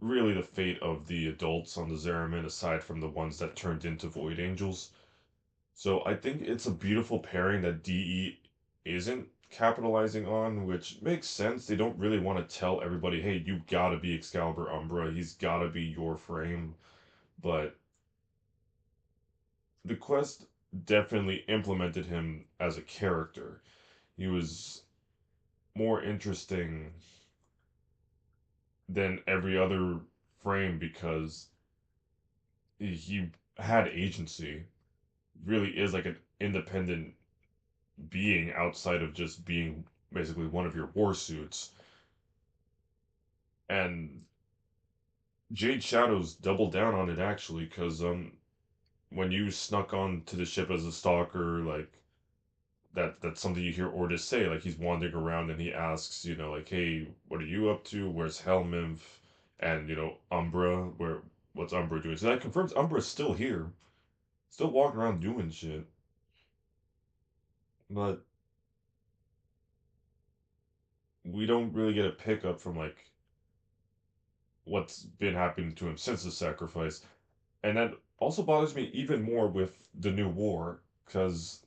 really the fate of the adults on the Zeramin aside from the ones that turned into Void Angels. So I think it's a beautiful pairing that DE isn't capitalizing on, which makes sense. They don't really want to tell everybody, hey, you gotta be Excalibur Umbra, he's gotta be your frame. But the quest definitely implemented him as a character. He was more interesting than every other frame because he had agency. Really is like an independent being outside of just being basically one of your war suits. And Jade Shadows doubled down on it actually, because when you snuck on to the ship as a stalker, like that's something you hear Ordis say. Like he's wandering around and he asks, like, hey, what are you up to? Where's Helminth? And Umbra, what's Umbra doing? So that confirms Umbra's still here, still walking around doing shit. But we don't really get a pickup from like what's been happening to him since the sacrifice. And that also bothers me even more with the new war, because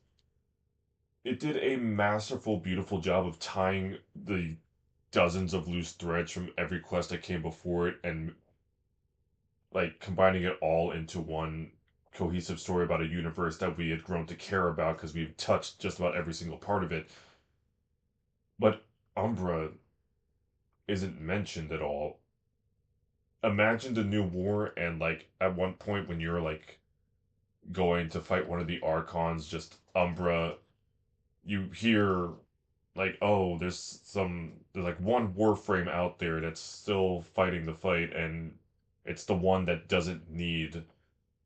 it did a masterful, beautiful job of tying the dozens of loose threads from every quest that came before it and like combining it all into one cohesive story about a universe that we had grown to care about because we've touched just about every single part of it. But Umbra isn't mentioned at all. Imagine the new war, and like at one point when you're like going to fight one of the Archons, just Umbra, you hear like, oh, there's like one Warframe out there that's still fighting the fight, and it's the one that doesn't need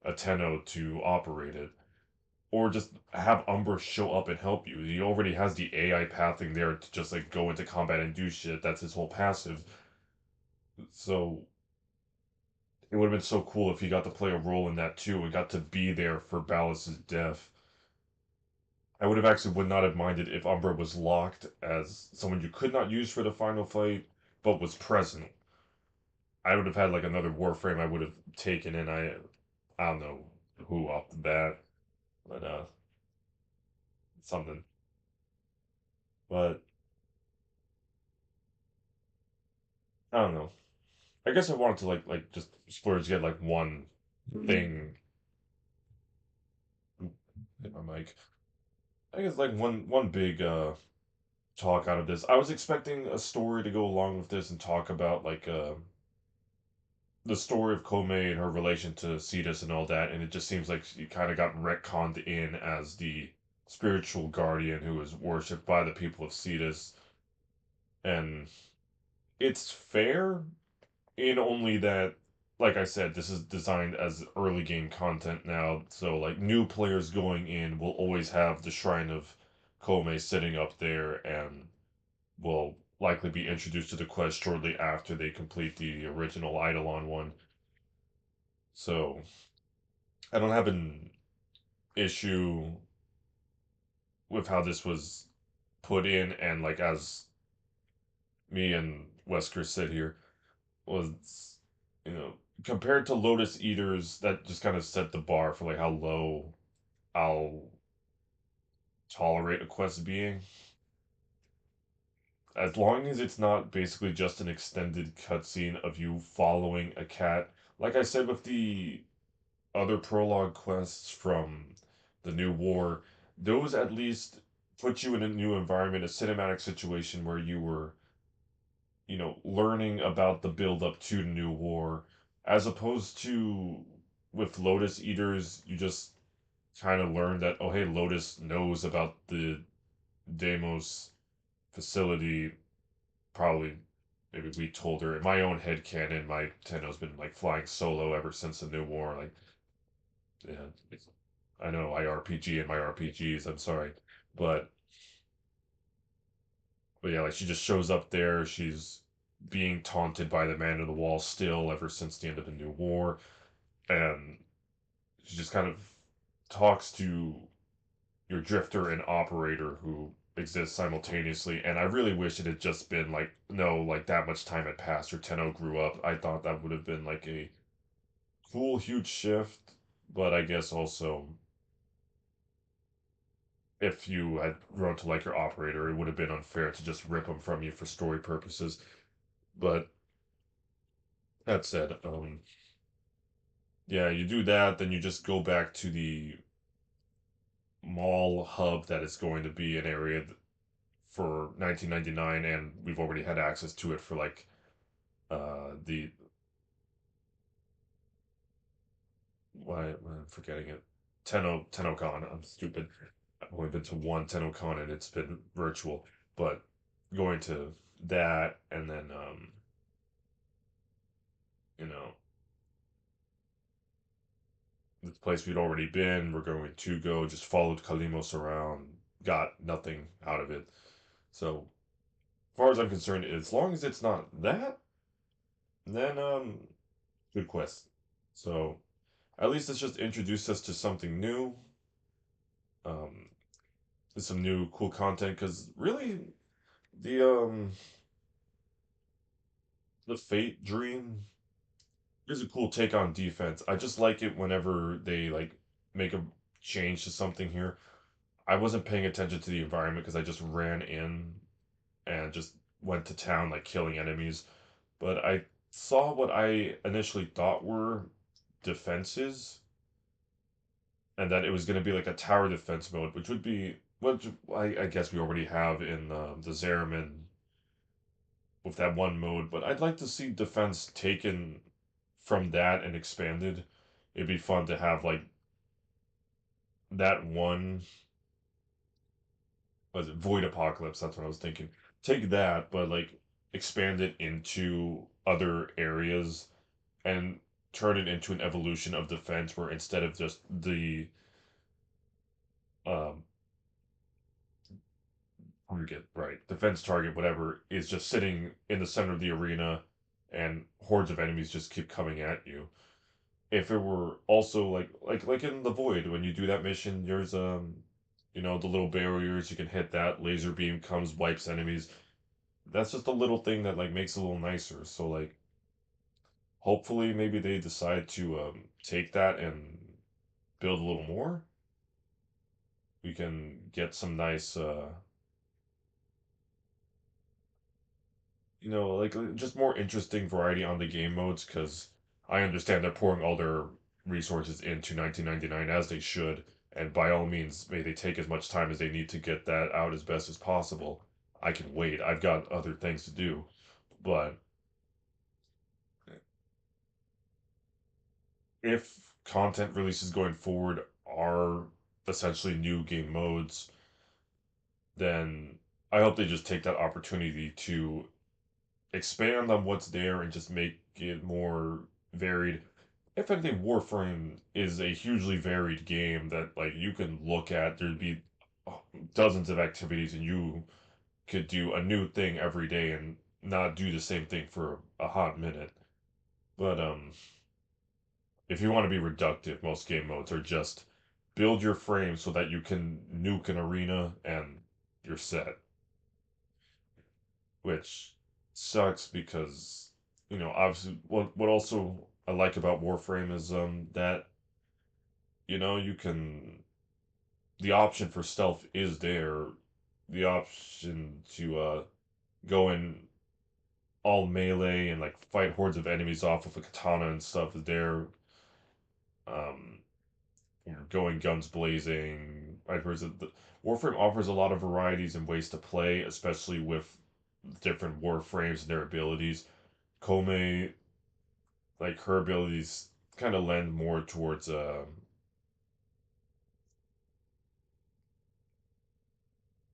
a Tenno to operate it. Or just have Umbra show up and help you. He already has the AI pathing there to just like go into combat and do shit. That's his whole passive. So it would have been so cool if he got to play a role in that too and got to be there for Ballas's death. I would not have minded if Umbra was locked as someone you could not use for the final fight, but was present. I would have had like another Warframe I would have taken, and I don't know who off the bat, but something. But I don't know. I guess I wanted to like just splurge get like one thing. Hit my mic. I guess like one big talk out of this. I was expecting a story to go along with this and talk about like the story of Koumei and her relation to Cetus and all that, and it just seems like she kind of got retconned in as the spiritual guardian who is worshipped by the people of Cetus, and it's fair in only that, like I said, this is designed as early game content now, so like new players going in will always have the Shrine of Koumei sitting up there and will likely be introduced to the quest shortly after they complete the original Eidolon one. So I don't have an issue with how this was put in, and like as me and Wesker sit here, was, you know, compared to Lotus Eaters, that just kind of set the bar for like how low I'll tolerate a quest being. As long as it's not basically just an extended cutscene of you following a cat. Like I said with the other prologue quests from the new war, those at least put you in a new environment, a cinematic situation where you were, learning about the build up to the new war, as opposed to with Lotus Eaters, you just kind of learn that, oh hey, Lotus knows about the Deimos facility. Probably, maybe we told her. In my own head canon, my Tenno's been like flying solo ever since the new war. Like, yeah, I know I RPG in my RPGs. I'm sorry, but yeah, like she just shows up there. She's being taunted by the man of the wall still ever since the end of the new war, and she just kind of talks to your drifter and operator who exist simultaneously. And I really wish it had just been like, no, like that much time had passed or Tenno grew up. I thought that would have been like a cool, huge shift. But I guess also, if you had grown to like your operator, it would have been unfair to just rip them from you for story purposes. But that said, yeah, you do that, then you just go back to the mall hub that is going to be an area for 1999, and we've already had access to it for like the why I'm forgetting it. TennoCon. I'm stupid. I've only been to one TennoCon and it's been virtual. But going to that, and then you know, this place we'd already been, we're going to go, just followed Kalimos around, got nothing out of it. So as far as I'm concerned, as long as it's not that, then good quest. So at least it's just introduced us to something new. Um some new cool content, because really the the Fate dream. is a cool take on defense. I just like it whenever they like make a change to something here. I wasn't paying attention to the environment because I just ran in and just went to town like killing enemies. But I saw what I initially thought were defenses, and that it was going to be like a tower defense mode, which would be what I guess we already have in the Zeraman with that one mode. But I'd like to see defense taken from that and expanded. It'd be fun to have like that one, was it Void Apocalypse? That's what I was thinking. Take that, but like expand it into other areas and turn it into an evolution of defense where instead of just the um target, right, defense target, whatever, is just sitting in the center of the arena and hordes of enemies just keep coming at you. If it were also like in the Void, when you do that mission, there's the little barriers, you can hit that, laser beam comes, wipes enemies. That's just a little thing that like makes it a little nicer. So like hopefully maybe they decide to take that and build a little more. We can get some nice like just more interesting variety on the game modes because I understand they're pouring all their resources into 1999 as they should, and by all means, may they take as much time as they need to get that out as best as possible. I can wait. I've got other things to do, but if content releases going forward are essentially new game modes, then I hope they just take that opportunity to expand on what's there and just make it more varied. If anything, Warframe is a hugely varied game that like you can look at. There'd be dozens of activities, and you could do a new thing every day and not do the same thing for a hot minute. But if you want to be reductive, most game modes are just build your frame so that you can nuke an arena and you're set. Which sucks because obviously what also I like about Warframe is that you can the option for stealth is there. The option to go in all melee and like fight hordes of enemies off with a katana and stuff is there. Um, going guns blazing. Right, whereas Warframe offers a lot of varieties and ways to play, especially with different Warframes and their abilities. Koumei, like her abilities, kind of lend more towards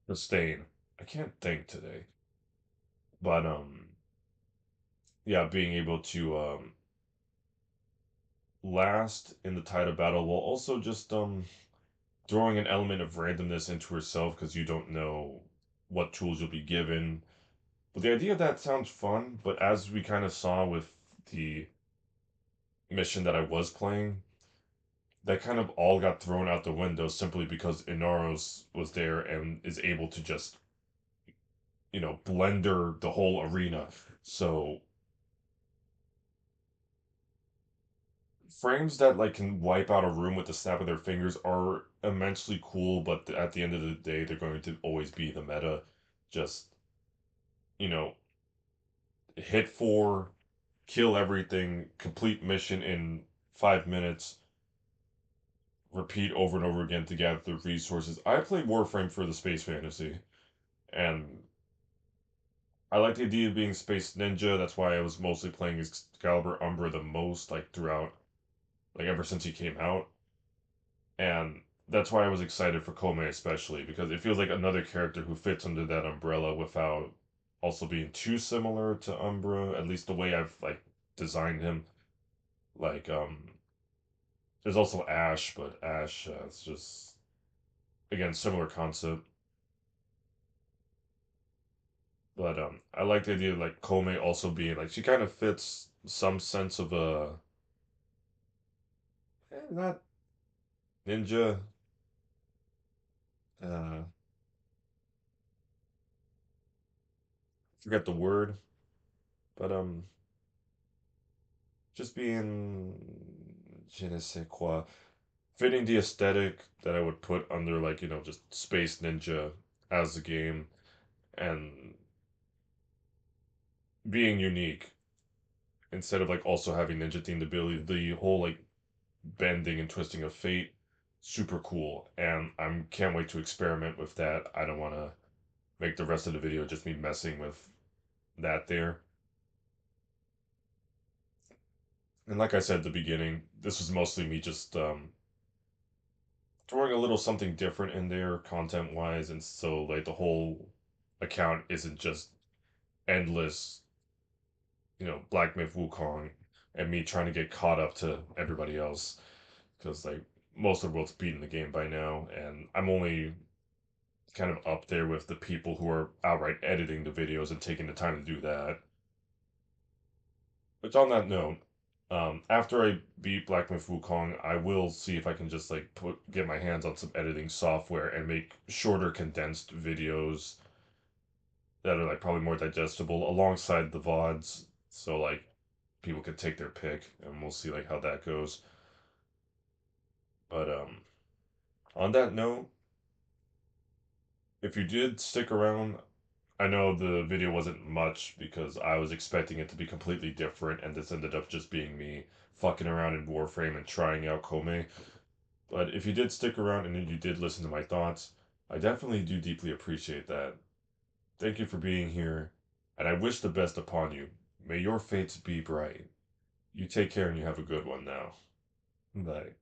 sustain. I can't think today, but yeah, being able to last in the tide of battle while also just throwing an element of randomness into herself because you don't know what tools you'll be given. But the idea of that sounds fun, but as we kind of saw with the mission that I was playing, that kind of all got thrown out the window simply because Inaros was there and is able to just, blender the whole arena. So frames that like can wipe out a room with the snap of their fingers are immensely cool, but at the end of the day, they're going to always be the meta. Just, you know, hit four, kill everything, complete mission in 5 minutes, repeat over and over again to gather the resources. I play Warframe for the space fantasy, and I like the idea of being space ninja. That's why I was mostly playing Excalibur Umbra the most, like throughout, like ever since he came out. And that's why I was excited for Koumei especially, because it feels like another character who fits under that umbrella without also being too similar to Umbra, at least the way I've like designed him. Like, there's also Ash, but Ash, it's just again similar concept. But I like the idea of like Koumei also being like she kind of fits some sense of a not ninja, uh forget the word, but just being je ne sais quoi, fitting the aesthetic that I would put under like, just Space Ninja as a game and being unique instead of like also having ninja themed ability, the whole like bending and twisting of fate, super cool. And I'm can't wait to experiment with that. I don't want to make the rest of the video just me messing with that there. And like I said at the beginning, this was mostly me just throwing a little something different in there content wise, and so like the whole account isn't just endless, Black Myth Wukong and me trying to get caught up to everybody else because like most of the world's beaten the game by now, and I'm only kind of up there with the people who are outright editing the videos and taking the time to do that. Which on that note, after I beat Black Myth Wukong, I will see if I can just like get my hands on some editing software and make shorter condensed videos that are like probably more digestible alongside the VODs. So like people could take their pick and we'll see like how that goes. But on that note, if you did stick around, I know the video wasn't much because I was expecting it to be completely different, and this ended up just being me fucking around in Warframe and trying out Koumei. But if you did stick around and you did listen to my thoughts, I definitely do deeply appreciate that. Thank you for being here, and I wish the best upon you. May your fates be bright. You take care and you have a good one now. Bye.